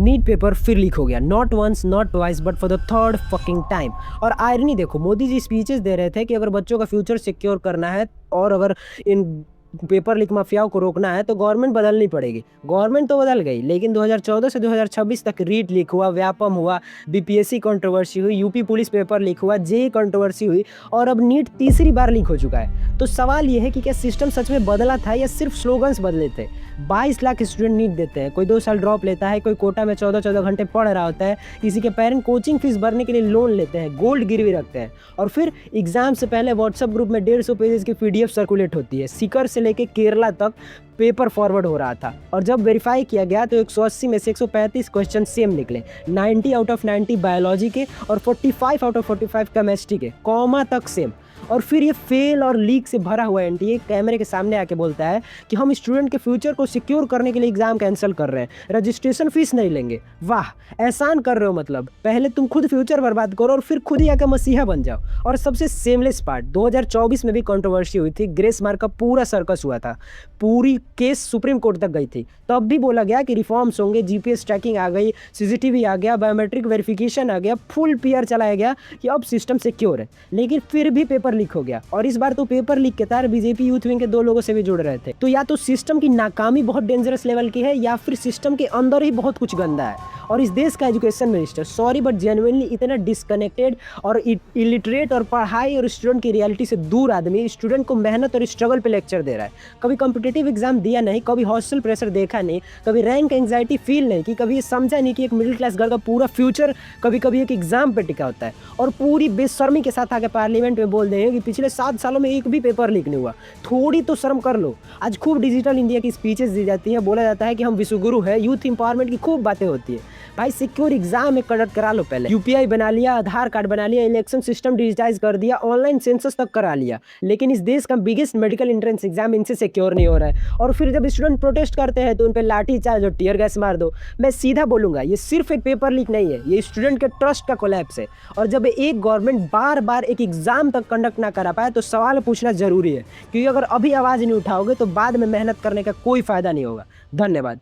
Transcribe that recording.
NEET paper फिर leak हो गया, not once not twice but for the third fucking time. और irony देखो, मोदी जी स्पीचेस दे रहे थे कि अगर बच्चों का फ्यूचर सिक्योर करना है और अगर इन पेपर लीक माफियाओं को रोकना है तो गवर्नमेंट बदलनी पड़ेगी। गवर्नमेंट तो बदल गई, लेकिन 2014 से 2026 तक रीट लीक हुआ, व्यापम हुआ, बीपीएससी कंट्रोवर्सी हुई, यूपी पुलिस पेपर लीक हुआ, जेई कंट्रोवर्सी हुई और अब नीट तीसरी बार लीक हो चुका है। तो सवाल यह है कि क्या सिस्टम सच में बदला था या सिर्फ स्लोगन्स बदले थे? 22 लाख स्टूडेंट नीट देते हैं, कोई 2 साल ड्रॉप लेता है, कोई कोटा में 14-14 घंटे पढ़ रहा होता है, किसी के पेरेंट कोचिंग फीस भरने के लिए लोन लेते हैं, गोल्ड गिरवी रखते हैं और फिर एग्जाम से पहले व्हाट्सएप ग्रुप में 150 पेजेस की पीडीएफ सर्कुलेट होती है। सीकर से लेके केरला तक पेपर फॉरवर्ड हो रहा था और जब वेरीफाई किया गया तो 180 में से 135 क्वेश्चन सेम निकले, 90 आउट ऑफ 90 बायोलॉजी के और 45 आउट ऑफ 45 केमिस्ट्री के, कॉमा तक सेम। और फिर ये फेल और लीक से भरा हुआ एनटीए कैमरे के सामने आके बोलता है कि हम स्टूडेंट के फ्यूचर को सिक्योर करने के लिए एग्जाम कैंसिल कर रहे हैं, रजिस्ट्रेशन फीस नहीं लेंगे। वाह, एहसान कर रहे हो, मतलब पहले तुम खुद फ्यूचर बर्बाद करो और फिर खुद ही आकर मसीहा बन जाओ। और सबसे सेमलेस पार्ट, 2024 में भी कंट्रोवर्सी हुई थी, ग्रेस मार्क का पूरा सर्कस हुआ था, पूरी केस सुप्रीम कोर्ट तक गई थी। तब भी बोला गया कि रिफॉर्म्स होंगे, जीपीएस ट्रैकिंग आ गई, सीसीटीवी आ गया, बायोमेट्रिक वेरिफिकेशन आ गया, फुल पीआर चलाया गया कि अब सिस्टम सिक्योर है। लेकिन फिर भी पेपर लीक हो गया और इस बार तो पेपर लीक के तार बीजेपी यूथ विंग के 2 लोगों से भी जुड़ रहे थे। तो या तो सिस्टम की नाकामी बहुत डेंजरस लेवल की है या फिर सिस्टम के अंदर ही बहुत कुछ गंदा है। और इस देश का education minister, sorry but genuinely इतना डिस्कनेक्टेड और इलिटरेट और पढ़ाई और स्टूडेंट की रियलिटी से दूर आदमी स्टूडेंट को मेहनत और स्ट्रगल पे लेक्चर दे रहा है। कभी कॉम्पिटिटिव एग्जाम दिया नहीं, कभी हॉस्टल प्रेशर देखा नहीं, कभी रैंक एंग्जाइटी फील नहीं की, कभी ये समझा नहीं कि एक मिडिल क्लास गर्ल का पूरा फ्यूचर कभी कभी एक एग्जाम पे टिका होता है। और पूरी बेशर्मी के साथ आके पार्लियामेंट में बोल देंगे कि पिछले 7 सालों में एक भी पेपर लीक नहीं हुआ। थोड़ी तो शर्म कर लो। आज खूब डिजिटल इंडिया की स्पीचेस दी जाती है, बोला जाता है कि हम विश्वगुरु है, यूथ इंपावरमेंट की खूब बातें होती है। भाई सिक्योर एग्जाम में कंडक्ट करा लो पहले, यूपीआई बना लिया, आधार कार्ड बना लिया, इलेक्शन सिस्टम डिजिटाइज कर दिया, ऑनलाइन सेंसस तक करा लिया, लेकिन इस देश का बिगेस्ट मेडिकल एंट्रेंस एग्जाम इनसे सिक्योर नहीं हो रहा है। और फिर जब स्टूडेंट प्रोटेस्ट करते हैं तो उन पर लाठी चार्ज और टीयर गैस मार दो। मैं सीधा बोलूंगा, ये सिर्फ एक पेपर लीक नहीं है, ये स्टूडेंट के ट्रस्ट का कोलैप्स है। और जब एक गवर्नमेंट बार बार एक एग्जाम तक कंडक्ट ना करा पाए तो सवाल पूछना जरूरी है, क्योंकि अगर अभी आवाज़ नहीं उठाओगे तो बाद में मेहनत करने का कोई फायदा नहीं होगा। धन्यवाद।